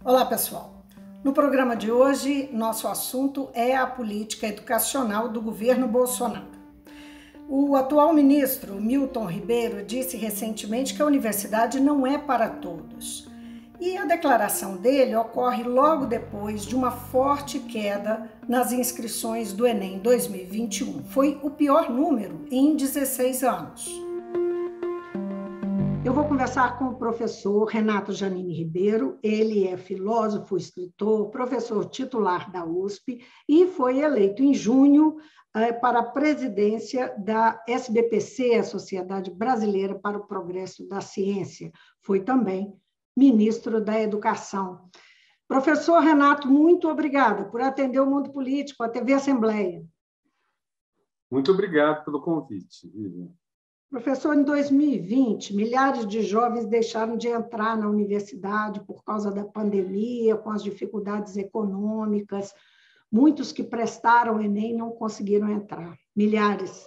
Olá, pessoal. No programa de hoje, nosso assunto é a política educacional do governo Bolsonaro. O atual ministro, Milton Ribeiro, disse recentemente que a universidade não é para todos. E a declaração dele ocorre logo depois de uma forte queda nas inscrições do Enem 2021. Foi o pior número em 16 anos. Eu vou conversar com o professor Renato Janine Ribeiro. Ele é filósofo, escritor, professor titular da USP e foi eleito em junho para a presidência da SBPC, a Sociedade Brasileira para o Progresso da Ciência. Foi também ministro da Educação. Professor Renato, muito obrigada por atender o Mundo Político, a TV Assembleia. Muito obrigado pelo convite, Vivian. Professor, em 2020, milhares de jovens deixaram de entrar na universidade por causa da pandemia, com as dificuldades econômicas. Muitos que prestaram o Enem não conseguiram entrar. Milhares,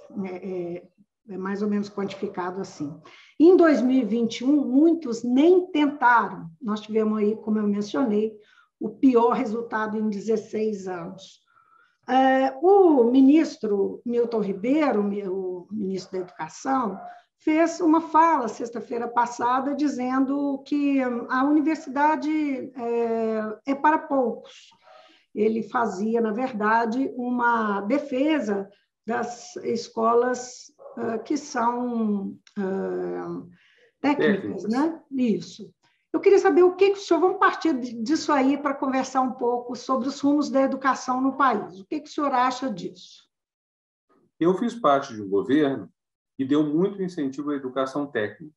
é mais ou menos quantificado assim. Em 2021, muitos nem tentaram. Nós tivemos aí, como eu mencionei, o pior resultado em 16 anos. O ministro Milton Ribeiro, o ministro da Educação, fez uma fala sexta-feira passada dizendo que a universidade é para poucos. Ele fazia, na verdade, uma defesa das escolas que são técnicas, né? Isso. Eu queria saber o que o senhor, vamos partir disso aí para conversar um pouco sobre os rumos da educação no país. O que o senhor acha disso? Eu fiz parte de um governo que deu muito incentivo à educação técnica,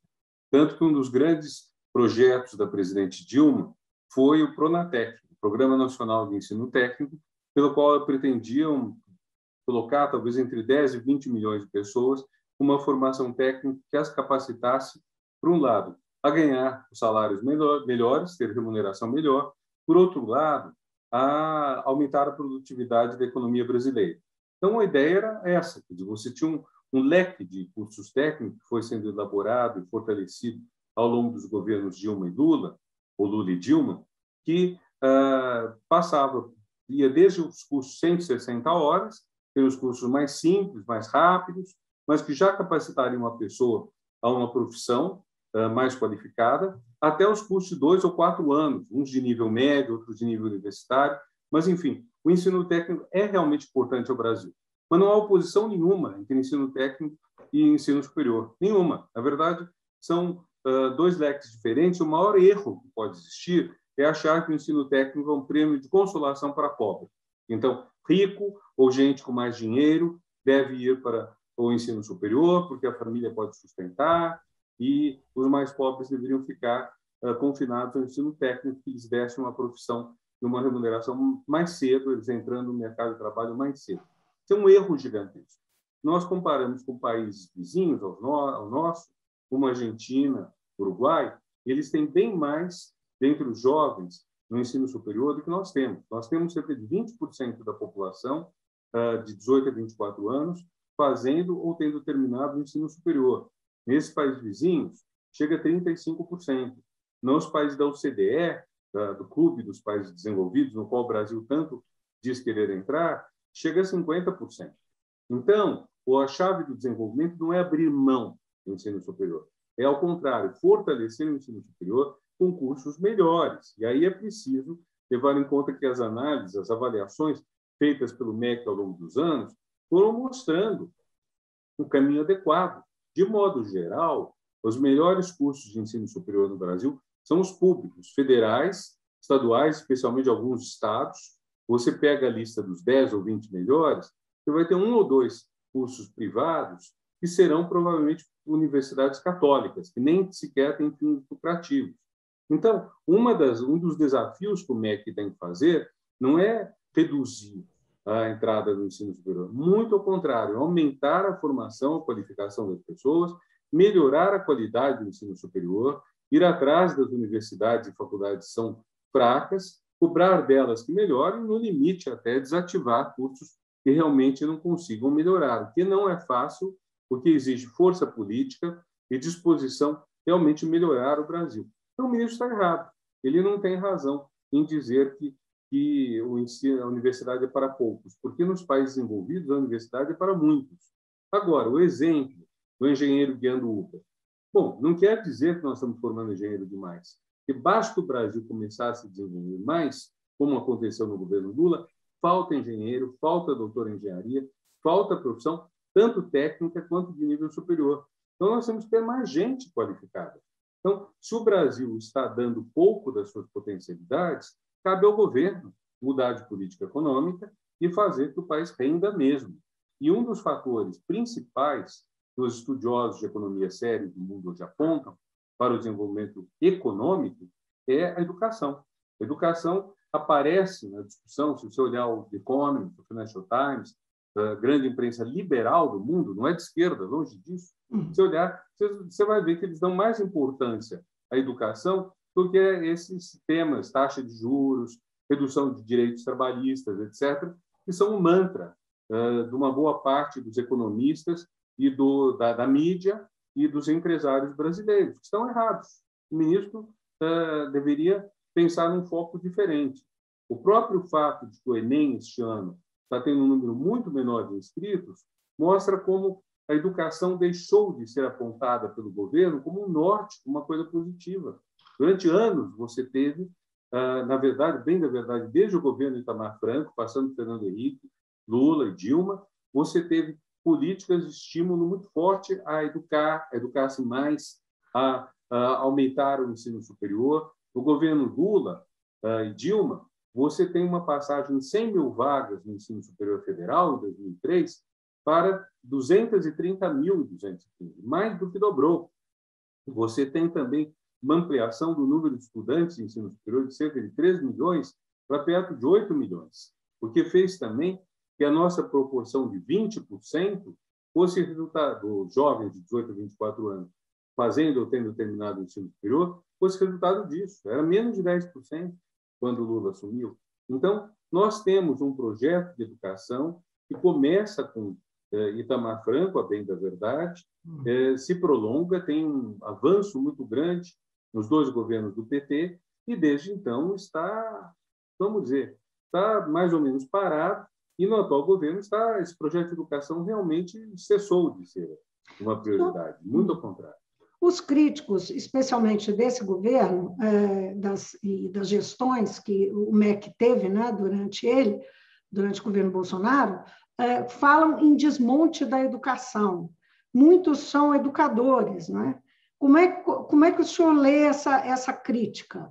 tanto que um dos grandes projetos da presidente Dilma foi o Pronatec, o Programa Nacional de Ensino Técnico, pelo qual pretendiam colocar talvez entre 10 e 20 milhões de pessoas com uma formação técnica que as capacitasse, por um lado, a ganhar os salários melhores, ter remuneração melhor, por outro lado, a aumentar a produtividade da economia brasileira. Então, a ideia era essa, você tinha um leque de cursos técnicos que foi sendo elaborado e fortalecido ao longo dos governos Dilma e Lula, ou Lula e Dilma, que ia desde os cursos 160 horas, pelos cursos mais simples, mais rápidos, mas que já capacitariam uma pessoa a uma profissão mais qualificada, até os cursos de 2 ou 4 anos, uns de nível médio, outros de nível universitário. Mas, enfim, o ensino técnico é realmente importante ao Brasil. Mas não há oposição nenhuma entre ensino técnico e ensino superior. Nenhuma. Na verdade, são dois leques diferentes. O maior erro que pode existir é achar que o ensino técnico é um prêmio de consolação para pobre. Então, rico ou gente com mais dinheiro deve ir para o ensino superior, porque a família pode sustentar, e os mais pobres deveriam ficar confinados ao ensino técnico, que lhes desse uma profissão e uma remuneração mais cedo, eles entrando no mercado de trabalho mais cedo. Isso é um erro gigantesco. Nós comparamos com países vizinhos ao nosso, como a Argentina, Uruguai, eles têm bem mais, dentre os jovens, no ensino superior do que nós temos. Nós temos cerca de 20% da população de 18 a 24 anos fazendo ou tendo terminado o ensino superior. Nesses países vizinhos, chega a 35%. Nos países da OCDE, do Clube dos Países Desenvolvidos, no qual o Brasil tanto diz querer entrar, chega a 50%. Então, a chave do desenvolvimento não é abrir mão do ensino superior, é, ao contrário, fortalecer o ensino superior com cursos melhores. E aí é preciso levar em conta que as análises, as avaliações feitas pelo MEC ao longo dos anos foram mostrando um caminho adequado. De modo geral, os melhores cursos de ensino superior no Brasil são os públicos, federais, estaduais, especialmente alguns estados. Você pega a lista dos 10 ou 20 melhores, você vai ter 1 ou 2 cursos privados que serão provavelmente universidades católicas, que nem sequer têm fins lucrativos. Então, um dos desafios que o MEC tem que fazer não é reduzir a entrada do ensino superior. Muito ao contrário, aumentar a formação, a qualificação das pessoas, melhorar a qualidade do ensino superior, ir atrás das universidades e faculdades que são fracas, cobrar delas que melhorem, no limite até desativar cursos que realmente não consigam melhorar, o que não é fácil, porque exige força política e disposição realmente melhorar o Brasil. Então, o ministro está errado, ele não tem razão em dizer que o ensino, a universidade é para poucos, porque nos países desenvolvidos a universidade é para muitos. Agora, o exemplo do engenheiro guiando Uber. Bom, não quer dizer que nós estamos formando engenheiro demais, porque basta o Brasil começar a se desenvolver mais, como aconteceu no governo Lula, falta engenheiro, falta doutor em engenharia, falta profissão, tanto técnica quanto de nível superior. Então, nós temos que ter mais gente qualificada. Então, se o Brasil está dando pouco das suas potencialidades, cabe ao governo mudar de política econômica e fazer que o país renda mesmo. E um dos fatores principais que os estudiosos de economia sérios do mundo hoje apontam para o desenvolvimento econômico é a educação. A educação aparece na discussão, se você olhar o The Economist, o Financial Times, a grande imprensa liberal do mundo, não é de esquerda, longe disso. Se olhar, você vai ver que eles dão mais importância à educação do que esses temas, taxa de juros, redução de direitos trabalhistas, etc., que são um mantra de uma boa parte dos economistas e da mídia e dos empresários brasileiros, que estão errados. O ministro deveria pensar num foco diferente. O próprio fato de que o Enem, este ano, está tendo um número muito menor de inscritos, mostra como a educação deixou de ser apontada pelo governo como um norte, uma coisa positiva. Durante anos, você teve, na verdade, bem da verdade, desde o governo Itamar Franco, passando por Fernando Henrique, Lula e Dilma, você teve políticas de estímulo muito forte a educar-se mais, a aumentar o ensino superior. No governo Lula e Dilma, você tem uma passagem de 100 mil vagas no ensino superior federal, em 2003, para 230 mil e 215, mais do que dobrou. Você tem também uma ampliação do número de estudantes de ensino superior de cerca de 3 milhões para perto de 8 milhões, o que fez também que a nossa proporção de 20% fosse resultado dos jovens de 18 a 24 anos fazendo ou tendo terminado o ensino superior, fosse resultado disso. Era menos de 10% quando o Lula assumiu. Então, nós temos um projeto de educação que começa com Itamar Franco, a bem da verdade, se prolonga, tem um avanço muito grande nos dois governos do PT e, desde então, está, vamos dizer, está mais ou menos parado e, no atual governo, esse projeto de educação realmente cessou de ser uma prioridade, muito ao contrário. Os críticos, especialmente desse governo e das gestões que o MEC teve, né, durante o governo Bolsonaro, falam em desmonte da educação. Muitos são educadores, né? Como é que o senhor lê essa crítica?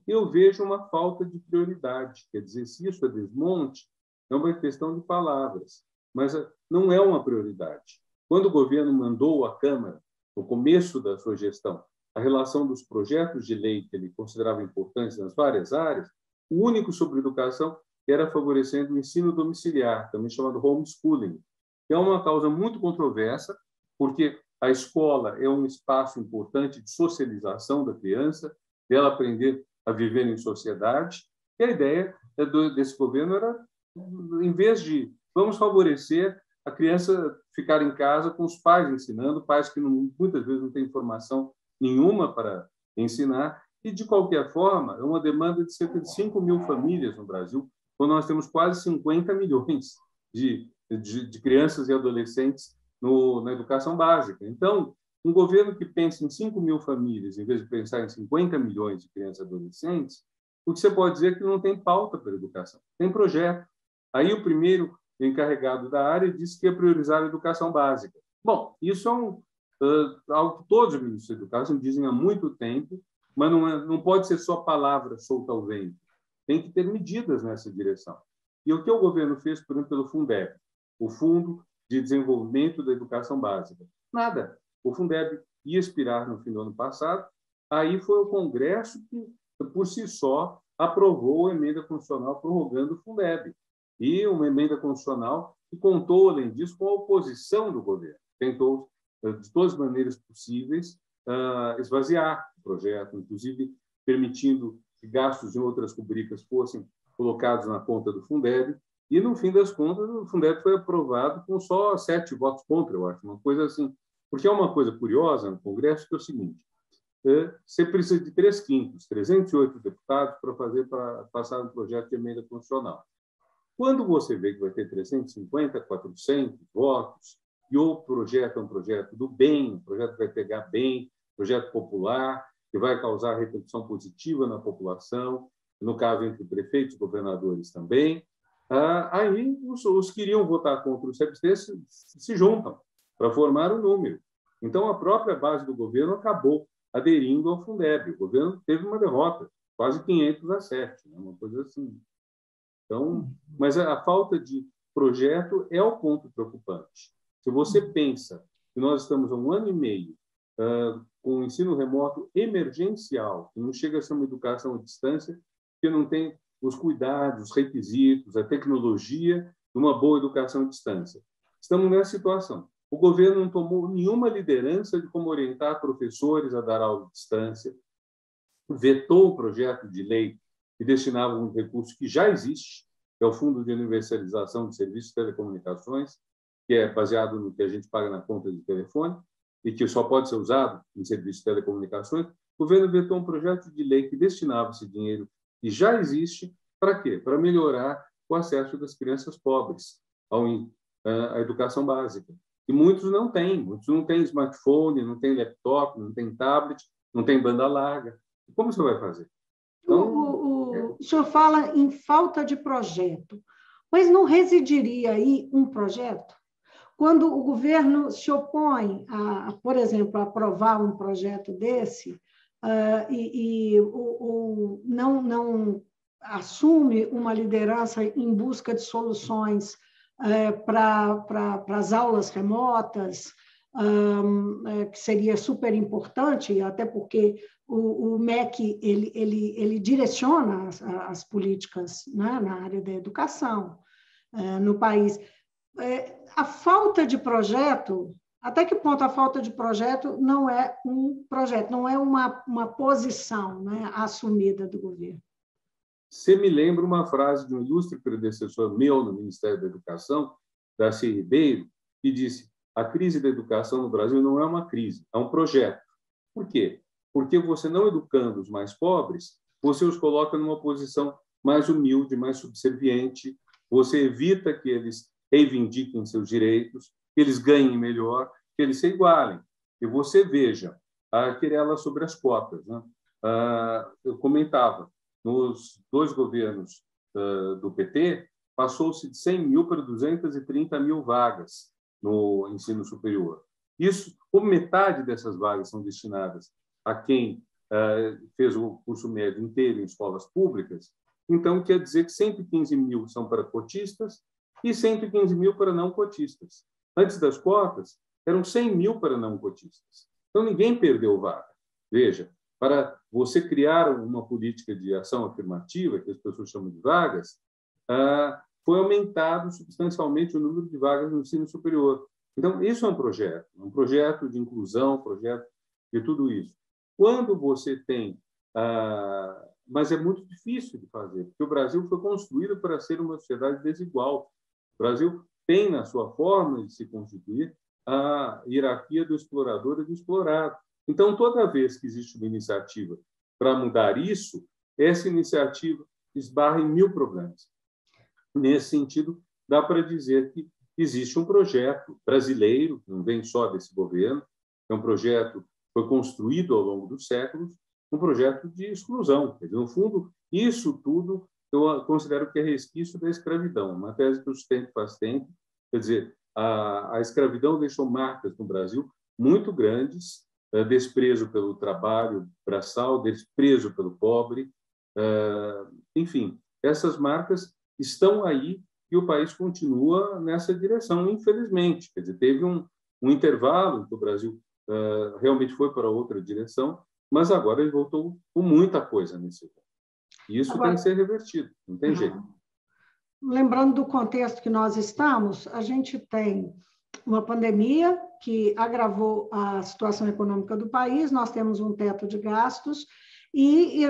Eu vejo uma falta de prioridade. Quer dizer, se isso é desmonte, é uma questão de palavras, mas não é uma prioridade. Quando o governo mandou à Câmara, no começo da sua gestão, a relação dos projetos de lei que ele considerava importantes nas várias áreas, o único sobre educação era favorecendo o ensino domiciliar, também chamado homeschooling, que é uma causa muito controversa, porque a escola é um espaço importante de socialização da criança, dela aprender a viver em sociedade, e a ideia desse governo era, em vez de vamos favorecer a criança ficar em casa com os pais ensinando, pais que muitas vezes não têm informação nenhuma para ensinar, e, de qualquer forma, é uma demanda de cerca de 5 mil famílias no Brasil, quando nós temos quase 50 milhões de crianças e adolescentes na educação básica. Então, um governo que pensa em 5 mil famílias, em vez de pensar em 50 milhões de crianças e adolescentes, o que você pode dizer é que não tem pauta para a educação, tem projeto. Aí o primeiro encarregado da área disse que ia priorizar a educação básica. Bom, isso é algo que todos os ministros da educação dizem há muito tempo, mas não pode ser só palavra solta ao vento. Tem que ter medidas nessa direção. E o que o governo fez, por exemplo, pelo Fundeb, o Fundo de Desenvolvimento da Educação Básica? Nada. O Fundeb ia expirar no fim do ano passado, aí foi o Congresso que, por si só, aprovou a emenda constitucional prorrogando o Fundeb. E uma emenda constitucional que contou, além disso, com a oposição do governo. Tentou, de todas as maneiras possíveis, esvaziar o projeto, inclusive permitindo que gastos em outras rubricas fossem colocados na conta do Fundeb. E, no fim das contas, o Fundeb foi aprovado com só 7 votos contra, eu acho, uma coisa assim. Porque é uma coisa curiosa no Congresso, que é o seguinte: você precisa de 3/5, 308 deputados para passar um projeto de emenda constitucional. Quando você vê que vai ter 350, 400 votos, e o projeto é um projeto do bem, um projeto que vai pegar bem, projeto popular, que vai causar repercussão positiva na população, no caso entre prefeitos e governadores também, aí os que iriam votar contra o CEPST se juntam para formar um número. Então, a própria base do governo acabou aderindo ao Fundeb. O governo teve uma derrota, quase 500-7, né? Uma coisa assim. Então, mas a falta de projeto é o ponto preocupante. Se você pensa que nós estamos há 1 ano e meio com o ensino remoto emergencial, que não chega a ser uma educação à distância, que não tem os cuidados, os requisitos, a tecnologia de uma boa educação à distância. Estamos nessa situação. O governo não tomou nenhuma liderança de como orientar professores a dar aula à distância, vetou o projeto de lei que destinava um recurso que já existe, que é o Fundo de Universalização de Serviços de Telecomunicações, que é baseado no que a gente paga na conta de telefone e que só pode ser usado em serviços de telecomunicações. O governo vetou um projeto de lei que destinava esse dinheiro que já existe, para quê? Para melhorar o acesso das crianças pobres à educação básica. E muitos não têm smartphone, não têm laptop, não têm tablet, não têm banda larga. Como você vai fazer? Então, o senhor fala em falta de projeto, mas não residiria aí um projeto? Quando o governo se opõe, por exemplo, a aprovar um projeto desse não assume uma liderança em busca de soluções para as aulas remotas, que seria super importante, até porque o MEC ele direciona as políticas, né, na área da educação no país. A falta de projeto, até que ponto a falta de projeto não é um projeto, não é uma posição, né, assumida do governo? Você me lembra uma frase de um ilustre predecessor meu no Ministério da Educação, Darcy Ribeiro, que disse: a crise da educação no Brasil não é uma crise, é um projeto. Por quê? Porque você não educando os mais pobres, você os coloca numa posição mais humilde, mais subserviente, você evita que eles reivindiquem seus direitos, que eles ganhem melhor, que eles se igualem. E você veja a querela sobre as cotas, né? Eu comentava, nos 2 governos do PT, passou-se de 100 mil para 230 mil vagas no ensino superior. Isso, como metade dessas vagas são destinadas a quem fez o curso médio inteiro em escolas públicas, então quer dizer que 115 mil são para cotistas e 115 mil para não cotistas. Antes das cotas, eram 100 mil para não cotistas. Então, ninguém perdeu vaga. Veja, para você criar uma política de ação afirmativa, que as pessoas chamam de vagas, foi aumentado substancialmente o número de vagas no ensino superior. Então, isso é um projeto de inclusão, um projeto de tudo isso. Quando você tem... mas é muito difícil de fazer, porque o Brasil foi construído para ser uma sociedade desigual. O Brasil tem, na sua forma de se constituir, a hierarquia do explorador e do explorado. Então, toda vez que existe uma iniciativa para mudar isso, essa iniciativa esbarra em 1000 problemas. Nesse sentido, dá para dizer que existe um projeto brasileiro, não vem só desse governo, é um projeto que foi construído ao longo dos séculos, um projeto de exclusão. Quer dizer, no fundo, isso tudo eu considero que é resquício da escravidão, uma tese que eu sustento faz tempo. Quer dizer, a escravidão deixou marcas no Brasil muito grandes, desprezo pelo trabalho braçal, desprezo pelo pobre, enfim, essas marcas estão aí e o país continua nessa direção, infelizmente. Quer dizer, teve um intervalo que o Brasil realmente foi para outra direção, mas agora ele voltou com muita coisa nesse ponto. E isso agora tem que ser revertido, não tem jeito. Lembrando do contexto que nós estamos, a gente tem uma pandemia que agravou a situação econômica do país, nós temos um teto de gastos e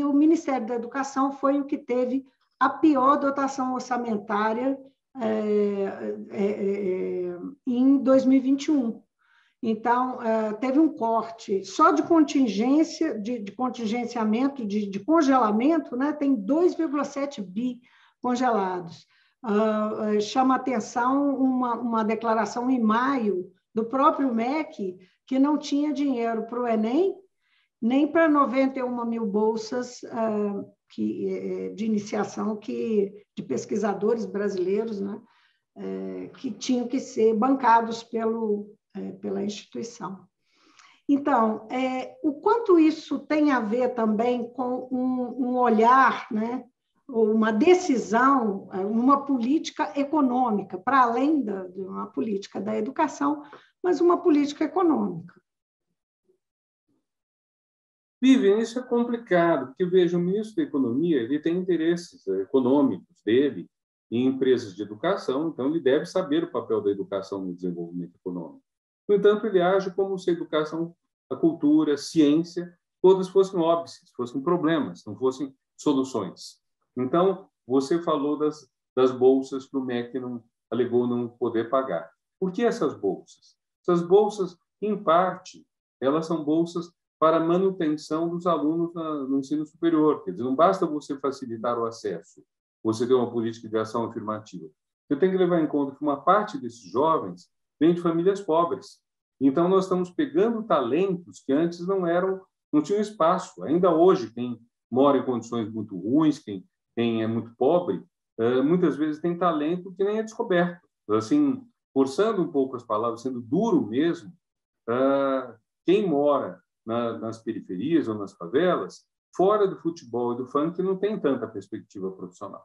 o Ministério da Educação foi o que teve a pior dotação orçamentária em 2021. Então, teve um corte só de contingência, de contingenciamento, de congelamento, né? Tem 2,7 bi congelados. Chama atenção uma declaração em maio do próprio MEC, que não tinha dinheiro para o Enem, nem para 91 mil bolsas de iniciação de pesquisadores brasileiros, né? Que tinham que ser bancados pela instituição. Então, o quanto isso tem a ver também com um olhar, né, ou uma decisão, uma política econômica, para além de uma política da educação, mas uma política econômica. Vivian, isso é complicado, porque, veja, o ministro da Economia ele tem interesses econômicos dele em empresas de educação, então ele deve saber o papel da educação no desenvolvimento econômico. No entanto, ele age como se a educação, a cultura, a ciência, todas fossem óbvias, fossem problemas, não fossem soluções. Então, você falou das bolsas que o MEC alegou não poder pagar. Por que essas bolsas? Essas bolsas, em parte, elas são bolsas para a manutenção dos alunos no ensino superior. Quer dizer, não basta você facilitar o acesso, você ter uma política de ação afirmativa. Você tem que levar em conta que uma parte desses jovens vem de famílias pobres. Então, nós estamos pegando talentos que antes não tinham espaço. Ainda hoje, quem mora em condições muito ruins, quem é muito pobre, muitas vezes tem talento que nem é descoberto. Assim, forçando um pouco as palavras, sendo duro mesmo, quem mora nas periferias ou nas favelas, fora do futebol e do funk, não tem tanta perspectiva profissional.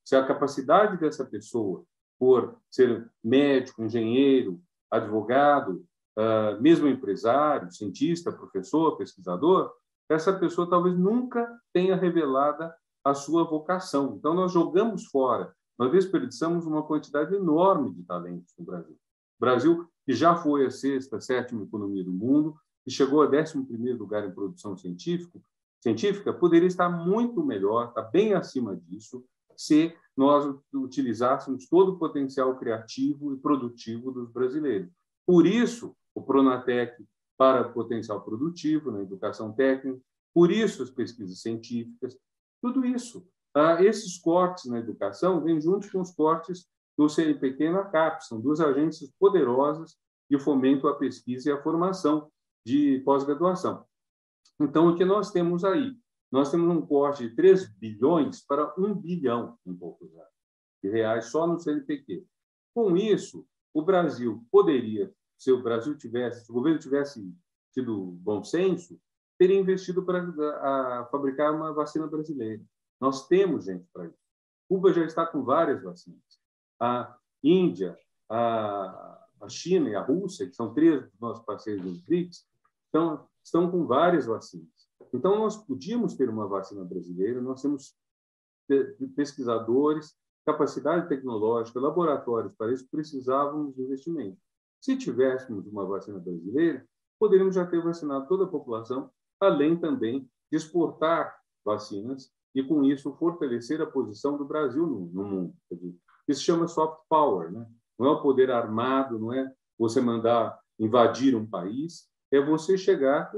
Se a capacidade dessa pessoa por ser médico, engenheiro, advogado, mesmo empresário, cientista, professor, pesquisador, essa pessoa talvez nunca tenha revelado a sua vocação. Então, nós jogamos fora, nós desperdiçamos uma quantidade enorme de talentos no Brasil. O Brasil, que já foi a sexta, sétima economia do mundo, e chegou a 11º lugar em produção científica, poderia estar muito melhor, está bem acima disso, se nós utilizássemos todo o potencial criativo e produtivo dos brasileiros. Por isso, o Pronatec para potencial produtivo na educação técnica, por isso as pesquisas científicas, tudo isso. Esses cortes na educação vêm juntos com os cortes do CNPq e na CAPES, são duas agências poderosas de fomento à pesquisa e à formação de pós-graduação. Então, o que nós temos aí? Nós temos um corte de 3 bilhões para 1 bilhão em poucos anos de reais só no CNPq. Com isso, o Brasil poderia, se o governo tivesse tido bom senso, teria investido para fabricar uma vacina brasileira. Nós temos gente para isso. Cuba já está com várias vacinas. A Índia, a China e a Rússia, que são 3 dos nossos parceiros dos BRICS, estão com várias vacinas. Então, nós podíamos ter uma vacina brasileira, nós temos pesquisadores, capacidade tecnológica, laboratórios para isso, precisávamos de investimento. Se tivéssemos uma vacina brasileira, poderíamos já ter vacinado toda a população, além também de exportar vacinas e, com isso, fortalecer a posição do Brasil no mundo. Isso se chama soft power, né? Não é o poder armado, não é você mandar invadir um país, é você chegar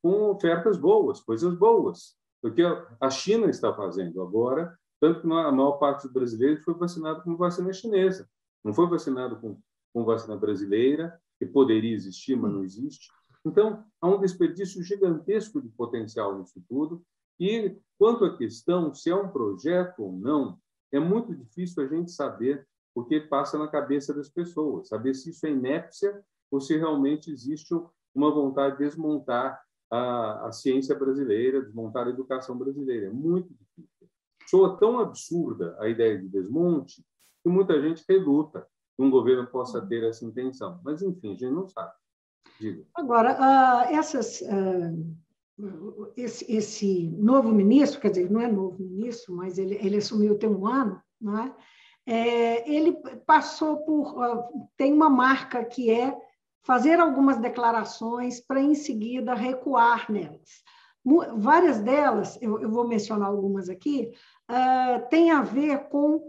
com ofertas boas, coisas boas. Porque a China está fazendo agora, tanto que a maior parte dos brasileiros foi vacinado com vacina chinesa. Não foi vacinado com vacina brasileira, que poderia existir, mas não existe. Então, há um desperdício gigantesco de potencial nisso tudo. E, quanto à questão se é um projeto ou não, é muito difícil a gente saber o que passa na cabeça das pessoas, saber se isso é inépcia ou se realmente existe uma vontade de desmontar a ciência brasileira, desmontar a educação brasileira. É muito difícil. Soa tão absurda a ideia de desmonte que muita gente reluta que um governo possa ter essa intenção. Mas, enfim, a gente não sabe. Diga. Agora, esse novo ministro, quer dizer, não é novo ministro, mas ele assumiu tem um ano, não é? Ele passou tem uma marca que é fazer algumas declarações para, em seguida, recuar nelas. Várias delas, eu vou mencionar algumas aqui, têm a ver com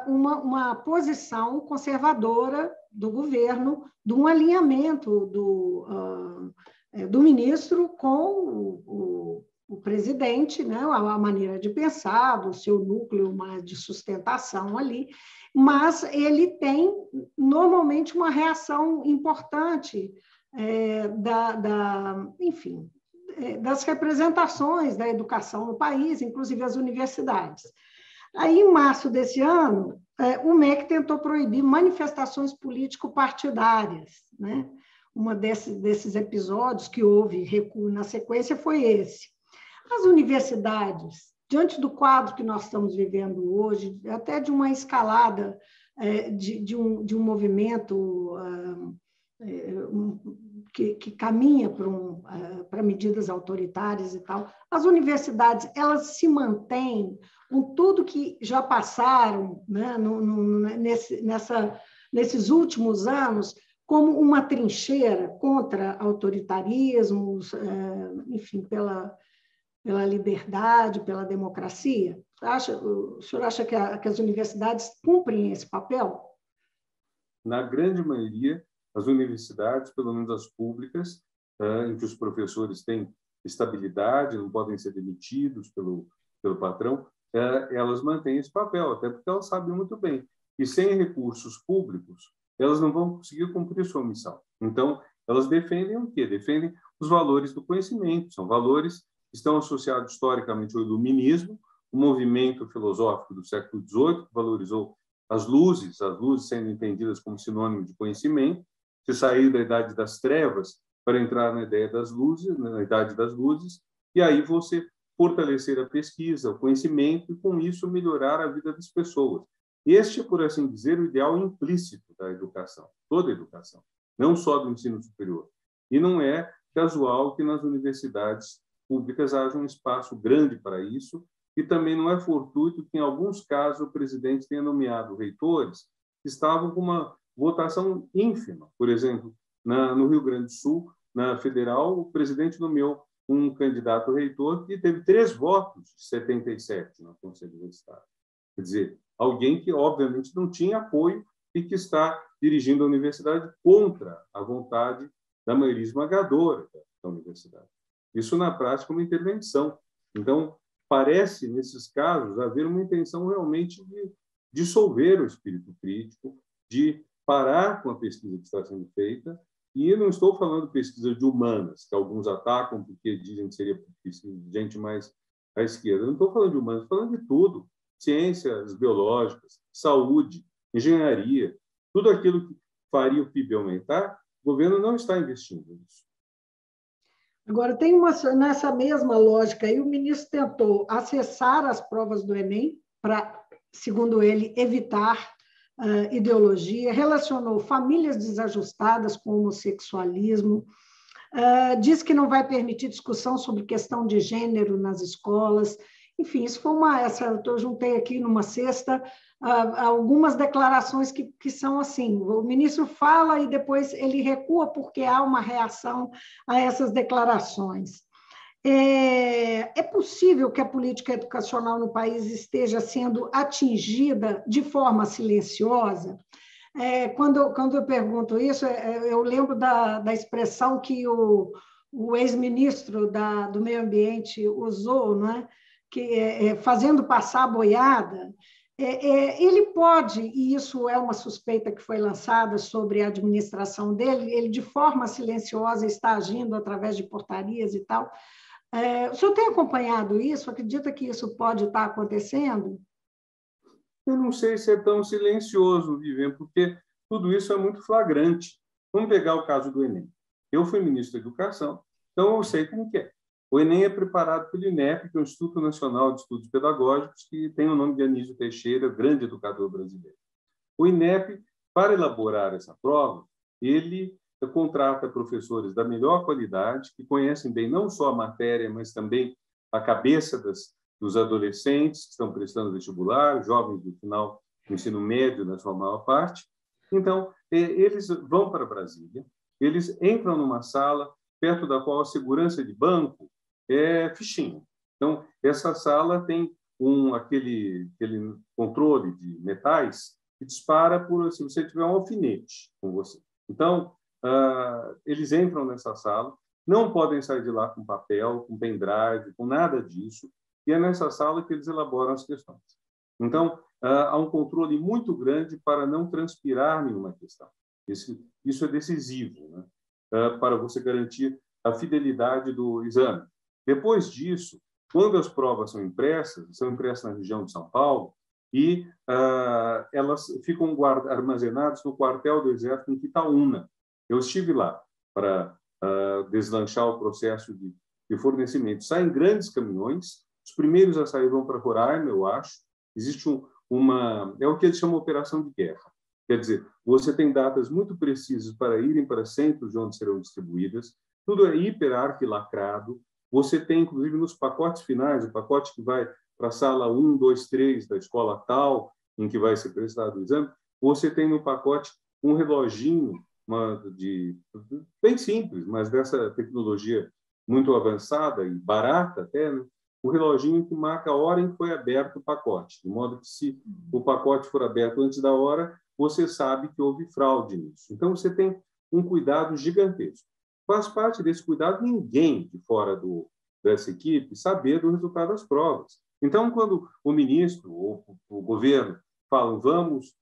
uma posição conservadora do governo, de um alinhamento do ministro com o presidente, né, a maneira de pensar, do seu núcleo mais de sustentação ali, mas ele tem, normalmente, uma reação importante enfim, das representações da educação no país, inclusive as universidades. Aí, em março desse ano, o MEC tentou proibir manifestações político-partidárias, né? Um desses episódios que houve recuo na sequência foi esse. As universidades, diante do quadro que nós estamos vivendo hoje, até de uma escalada de um movimento que caminha para medidas autoritárias e tal, as universidades, elas se mantêm com tudo que já passaram, né, nesses últimos anos, como uma trincheira contra autoritarismos, enfim, pela liberdade, pela democracia. O senhor acha que as universidades cumprem esse papel? Na grande maioria, as universidades, pelo menos as públicas, em que os professores têm estabilidade, não podem ser demitidos pelo patrão, elas mantêm esse papel, até porque elas sabem muito bem que sem recursos públicos elas não vão conseguir cumprir sua missão. Então, elas defendem o quê? Defendem os valores do conhecimento, são valores que estão associados historicamente ao iluminismo, o movimento filosófico do século XVIII, que valorizou as luzes sendo entendidas como sinônimo de conhecimento. Você saiu da idade das trevas para entrar na ideia das luzes, na idade das luzes, e aí você fortalecer a pesquisa, o conhecimento, e com isso melhorar a vida das pessoas. Este é, por assim dizer, o ideal implícito da educação, toda a educação, não só do ensino superior. E não é casual que nas universidades públicas haja um espaço grande para isso, e também não é fortuito que, em alguns casos, o presidente tenha nomeado reitores que estavam com uma votação ínfima. Por exemplo, no Rio Grande do Sul, na Federal, o presidente nomeou um candidato reitor que teve 3 votos de 77 no Conselho do Estado. Quer dizer, alguém que, obviamente, não tinha apoio e que está dirigindo a universidade contra a vontade da maioria esmagadora da universidade. Isso, na prática, é uma intervenção. Então, parece, nesses casos, haver uma intenção realmente de dissolver o espírito crítico, de parar com a pesquisa que está sendo feita. E eu não estou falando de pesquisa de humanas, que alguns atacam porque dizem que seria pesquisa de gente mais à esquerda. Eu não estou falando de humanas, estou falando de tudo. Ciências biológicas, saúde, engenharia, tudo aquilo que faria o PIB aumentar, o governo não está investindo nisso. Agora, nessa mesma lógica aí, o ministro tentou acessar as provas do Enem para, segundo ele, evitar ideologia, relacionou famílias desajustadas com o homossexualismo, diz que não vai permitir discussão sobre questão de gênero nas escolas. Enfim, isso foi eu juntei aqui numa cesta algumas declarações que são assim, o ministro fala e depois ele recua porque há uma reação a essas declarações. É possível que a política educacional no país esteja sendo atingida de forma silenciosa? Quando eu pergunto isso, eu lembro da expressão que o ex-ministro do Meio Ambiente usou, né? Que fazendo passar a boiada. Ele pode, e isso é uma suspeita que foi lançada sobre a administração dele, ele de forma silenciosa está agindo através de portarias e tal. O senhor tem acompanhado isso? Acredita que isso pode estar acontecendo? Eu não sei se é tão silencioso, Viviane, porque tudo isso é muito flagrante. Vamos pegar o caso do Enem. Eu fui ministro da Educação, então eu sei como que é. O Enem é preparado pelo INEP, que é o Instituto Nacional de Estudos Pedagógicos, que tem o nome de Anísio Teixeira, grande educador brasileiro. O INEP, para elaborar essa prova, ele contrata professores da melhor qualidade, que conhecem bem não só a matéria, mas também a cabeça dos adolescentes que estão prestando vestibular, jovens do final do ensino médio, na sua maior parte. Então, eles vão para Brasília, eles entram numa sala perto da qual a segurança de banco é fichinha. Então, essa sala tem aquele controle de metais que dispara se você tiver um alfinete com você. Então, eles entram nessa sala, não podem sair de lá com papel, com pendrive, com nada disso, e é nessa sala que eles elaboram as questões. Então, há um controle muito grande para não transpirar nenhuma questão. Isso é decisivo, né? Para você garantir a fidelidade do exame. Depois disso, quando as provas são impressas na região de São Paulo, e elas ficam armazenadas no quartel do Exército em Quitaúna. Eu estive lá para deslanchar o processo de fornecimento. Saem grandes caminhões, os primeiros a sair vão para Roraima, eu acho. Existe é o que eles chamam de operação de guerra. Quer dizer, você tem datas muito precisas para irem para centros de onde serão distribuídas, tudo é hiper arquilacrado. Você tem, inclusive, nos pacotes finais, o pacote que vai para a sala 1, 2, 3 da escola tal, em que vai ser prestado o exame, você tem no pacote um reloginho bem simples, mas dessa tecnologia muito avançada e barata até, né? Um reloginho que marca a hora em que foi aberto o pacote, de modo que se o pacote for aberto antes da hora, você sabe que houve fraude nisso. Então, você tem um cuidado gigantesco. Faz parte desse cuidado ninguém de fora dessa equipe saber do resultado das provas. Então, quando o ministro ou o governo falam vamos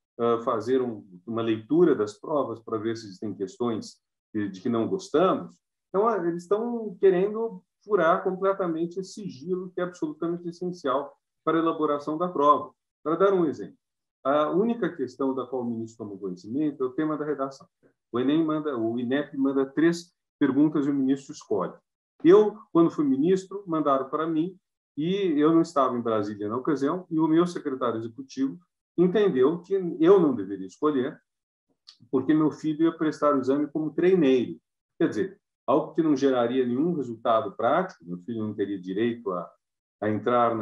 fazer uma leitura das provas para ver se existem questões de que não gostamos, então eles estão querendo furar completamente esse sigilo que é absolutamente essencial para a elaboração da prova. Para dar um exemplo, a única questão da qual o ministro tomou conhecimento é o tema da redação. O INEP manda 3 perguntas e o ministro escolhe. Eu, quando fui ministro, mandaram para mim e eu não estava em Brasília na ocasião e o meu secretário executivo entendeu que eu não deveria escolher porque meu filho ia prestar o exame como treineiro. Quer dizer, algo que não geraria nenhum resultado prático, meu filho não teria direito a entrar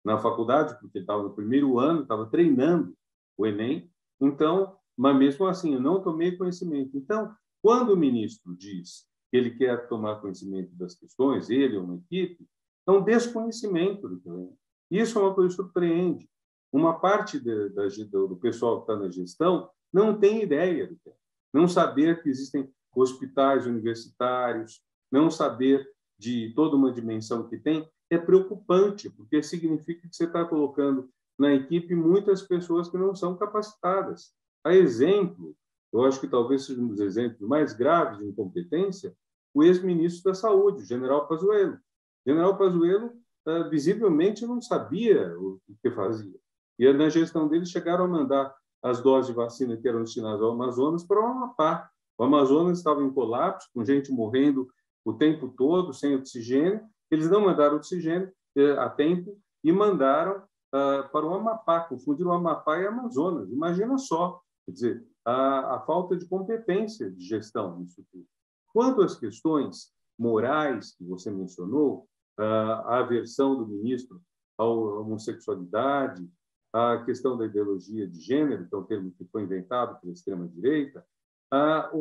na faculdade, porque ele estava no primeiro ano, estava treinando o Enem. Então, mas mesmo assim, eu não tomei conhecimento. Então, quando o ministro diz que ele quer tomar conhecimento das questões, ele ou uma equipe, é um desconhecimento do Enem. Isso é uma coisa que surpreende. Uma parte do pessoal que está na gestão não tem ideia do que é. Não saber que existem hospitais universitários, não saber de toda uma dimensão que tem, é preocupante, porque significa que você está colocando na equipe muitas pessoas que não são capacitadas. A exemplo, eu acho que talvez seja um dos exemplos mais graves de incompetência, o ex-ministro da Saúde, o general Pazuello. O general Pazuello, visivelmente, não sabia o que fazia. E na gestão dele chegaram a mandar as doses de vacina que eram destinadas ao Amazonas para o Amapá. O Amazonas estava em colapso, com gente morrendo o tempo todo, sem oxigênio. Eles não mandaram oxigênio a tempo e mandaram para o Amapá, confundiram o Amapá e Amazonas. Imagina só, quer dizer, a falta de competência de gestão nisso tudo. Quanto às questões morais que você mencionou, a aversão do ministro à homossexualidade, a questão da ideologia de gênero, que é um termo que foi inventado pela extrema-direita, a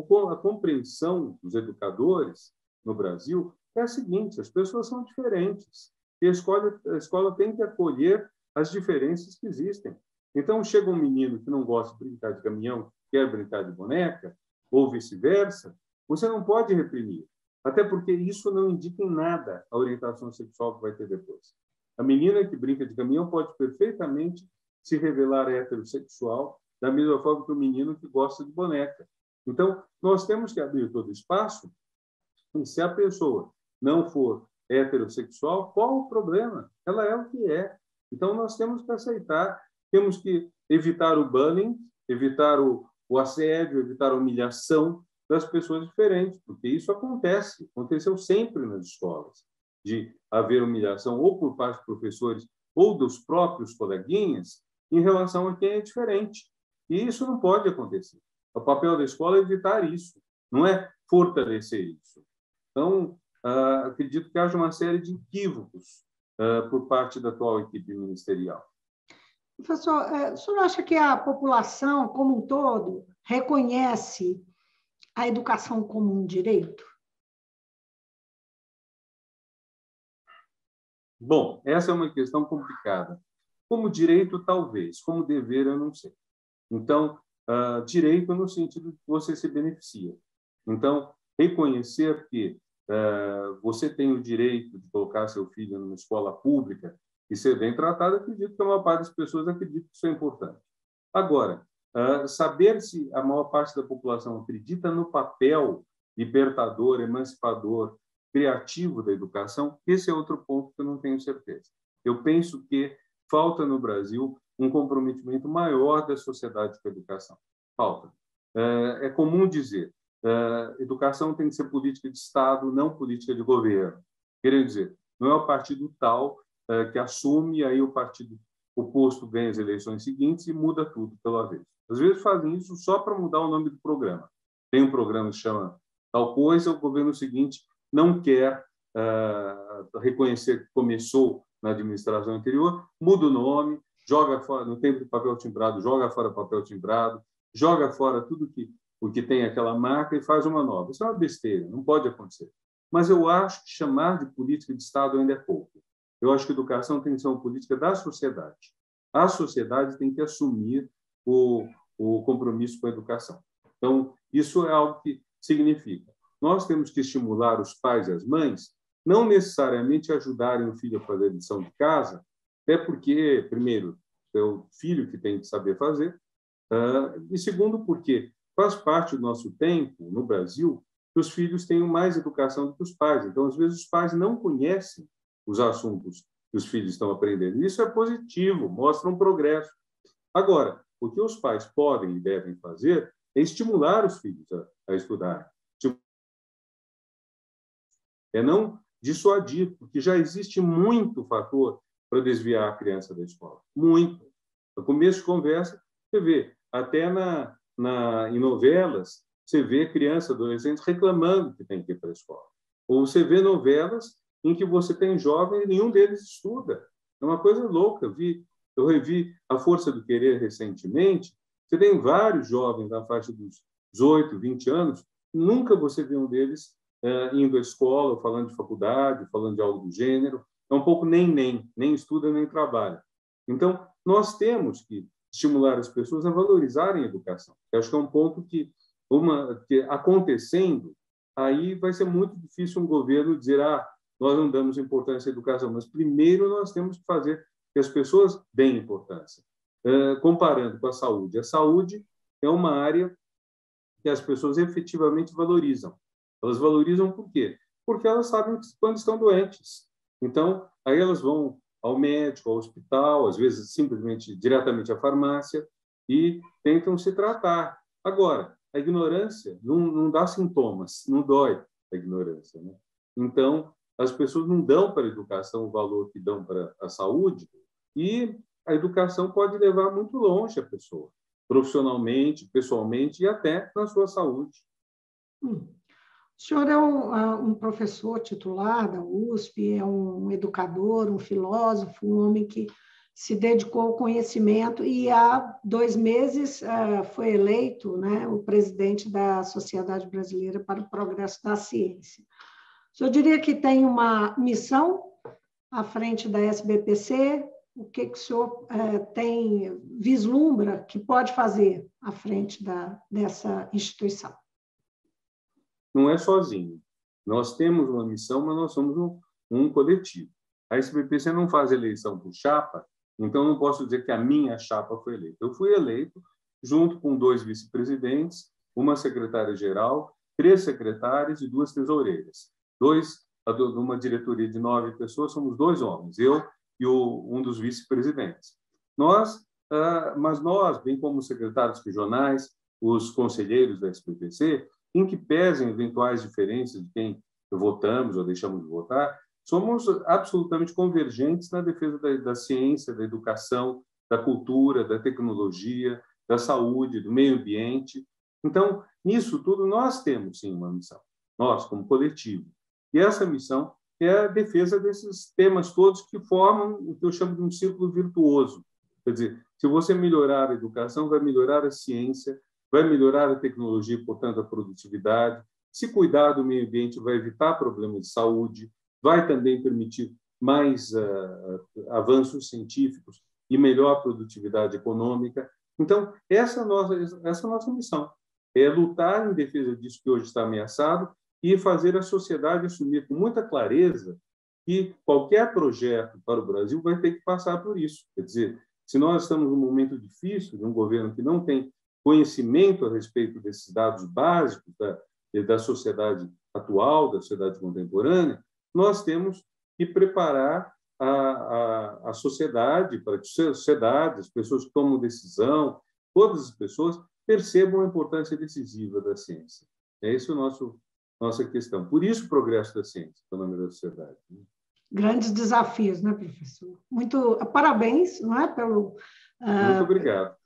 compreensão dos educadores no Brasil é a seguinte: as pessoas são diferentes e a escola tem que acolher as diferenças que existem. Então, chega um menino que não gosta de brincar de caminhão, quer brincar de boneca, ou vice-versa, você não pode reprimir, até porque isso não indica em nada a orientação sexual que vai ter depois. A menina que brinca de caminhão pode perfeitamente se revelar heterossexual, da mesma forma que o menino que gosta de boneca. Então, nós temos que abrir todo o espaço, e se a pessoa não for heterossexual, qual o problema? Ela é o que é. Então, nós temos que aceitar, temos que evitar o bullying, evitar o assédio, evitar a humilhação das pessoas diferentes, porque isso aconteceu sempre nas escolas, de haver humilhação ou por parte dos professores ou dos próprios coleguinhas em relação a quem é diferente. E isso não pode acontecer. O papel da escola é evitar isso, não é fortalecer isso. Então, acredito que haja uma série de equívocos por parte da atual equipe ministerial. Professor, o senhor acha que a população, como um todo, reconhece a educação como um direito? Bom, essa é uma questão complicada. Como direito, talvez. Como dever, eu não sei. Então, direito no sentido de que você se beneficia. Então, reconhecer que você tem o direito de colocar seu filho numa escola pública e ser bem tratado, acredito que a maior parte das pessoas acredita que isso é importante. Agora, saber se a maior parte da população acredita no papel libertador, emancipador, criativo da educação, esse é outro ponto que eu não tenho certeza. Eu penso que falta no Brasil um comprometimento maior da sociedade com a educação. Falta. É comum dizer, educação tem que ser política de Estado, não política de governo. Quer dizer, não é o partido tal que assume, e aí o partido oposto ganha as eleições seguintes e muda tudo pela vez. Às vezes fazem isso só para mudar o nome do programa. Tem um programa que se chama tal coisa, o governo seguinte não quer reconhecer que começou na administração anterior, muda o nome, joga fora, no tempo de papel timbrado, joga fora papel timbrado, joga fora tudo o que tem aquela marca e faz uma nova. Isso é uma besteira, não pode acontecer. Mas eu acho que chamar de política de Estado ainda é pouco. Eu acho que a educação tem que ser uma política da sociedade. A sociedade tem que assumir o compromisso com a educação. Então, isso é algo que significa. Nós temos que estimular os pais e as mães, não necessariamente ajudarem o filho a fazer a lição de casa, até porque, primeiro, é o filho que tem que saber fazer, e segundo, porque faz parte do nosso tempo, no Brasil, que os filhos tenham mais educação do que os pais. Então, às vezes, os pais não conhecem os assuntos que os filhos estão aprendendo. Isso é positivo, mostra um progresso. Agora, o que os pais podem e devem fazer é estimular os filhos a estudar. É não dissuadir, porque já existe muito fator para desviar a criança da escola. Muito. No começo de conversa, você vê, até em novelas, você vê crianças, adolescentes reclamando que tem que ir para a escola. Ou você vê novelas em que você tem jovens e nenhum deles estuda. É uma coisa louca. Eu revi A Força do Querer recentemente. Você tem vários jovens na faixa dos 18, 20 anos, nunca você vê um deles indo à escola, falando de faculdade, falando de algo do gênero. É um pouco nem estuda, nem trabalha. Então, nós temos que estimular as pessoas a valorizarem a educação. Eu acho que é um ponto que acontecendo, aí vai ser muito difícil um governo dizer nós não damos importância à educação, mas primeiro nós temos que fazer que as pessoas deem importância. Comparando com a saúde. A saúde é uma área que as pessoas efetivamente valorizam. Elas valorizam por quê? Porque elas sabem quando estão doentes. Então, aí elas vão ao médico, ao hospital, às vezes simplesmente diretamente à farmácia e tentam se tratar. Agora, a ignorância não dá sintomas, não dói a ignorância, né? Então, as pessoas não dão para a educação o valor que dão para a saúde e a educação pode levar muito longe a pessoa, profissionalmente, pessoalmente e até na sua saúde. O senhor é um professor titular da USP, é um educador, um filósofo, um homem que se dedicou ao conhecimento e há 2 meses foi eleito, né, o presidente da Sociedade Brasileira para o Progresso da Ciência. O senhor diria que tem uma missão à frente da SBPC? O que o senhor vislumbra que pode fazer à frente dessa instituição? Não é sozinho. Nós temos uma missão, mas nós somos um coletivo. A SBPC não faz eleição por chapa, então não posso dizer que a minha chapa foi eleita. Eu fui eleito junto com 2 vice-presidentes, uma secretária-geral, 3 secretários e 2 tesoureiras. Uma diretoria de 9 pessoas, somos 2 homens, eu e um dos vice-presidentes. Mas nós, bem como os secretários regionais, os conselheiros da SBPC, em que pesem eventuais diferenças de quem votamos ou deixamos de votar, somos absolutamente convergentes na defesa da ciência, da educação, da cultura, da tecnologia, da saúde, do meio ambiente. Então, nisso tudo, nós temos, sim, uma missão, nós, como coletivo. E essa missão é a defesa desses temas todos que formam o que eu chamo de um círculo virtuoso. Quer dizer, se você melhorar a educação, vai melhorar a ciência, vai melhorar a tecnologia, portanto, a produtividade. Se cuidar do meio ambiente, vai evitar problemas de saúde, vai também permitir mais avanços científicos e melhor produtividade econômica. Então, essa é a nossa missão, é lutar em defesa disso que hoje está ameaçado e fazer a sociedade assumir com muita clareza que qualquer projeto para o Brasil vai ter que passar por isso. Quer dizer, se nós estamos num momento difícil, de um governo que não tem conhecimento a respeito desses dados básicos da sociedade atual, da sociedade contemporânea, nós temos que preparar a sociedade, para que a sociedade, as pessoas que tomam decisão, todas as pessoas percebam a importância decisiva da ciência. É esse o nossa questão. Por isso o progresso da ciência, pelo nome da sociedade. Grandes desafios, né, professor? Parabéns, não é, muito obrigado.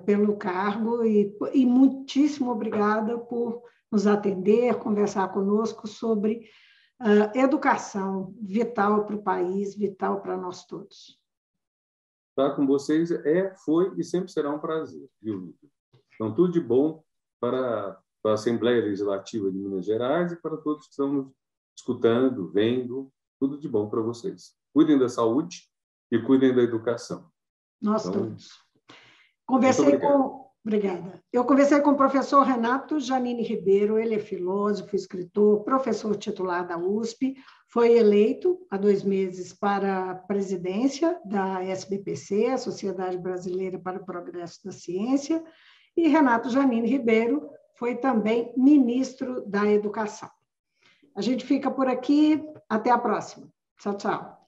Pelo cargo e muitíssimo obrigada por nos atender, conversar conosco sobre educação vital para o país, vital para nós todos. Estar com vocês foi e sempre será um prazer, viu, Lúcia? Então, tudo de bom para a Assembleia Legislativa de Minas Gerais e para todos que estão nos escutando, vendo, tudo de bom para vocês. Cuidem da saúde e cuidem da educação. Nós todos. Obrigada. Eu conversei com o professor Renato Janine Ribeiro, ele é filósofo, escritor, professor titular da USP, foi eleito há 2 meses para a presidência da SBPC, a Sociedade Brasileira para o Progresso da Ciência, e Renato Janine Ribeiro foi também ministro da Educação. A gente fica por aqui, até a próxima. Tchau, tchau.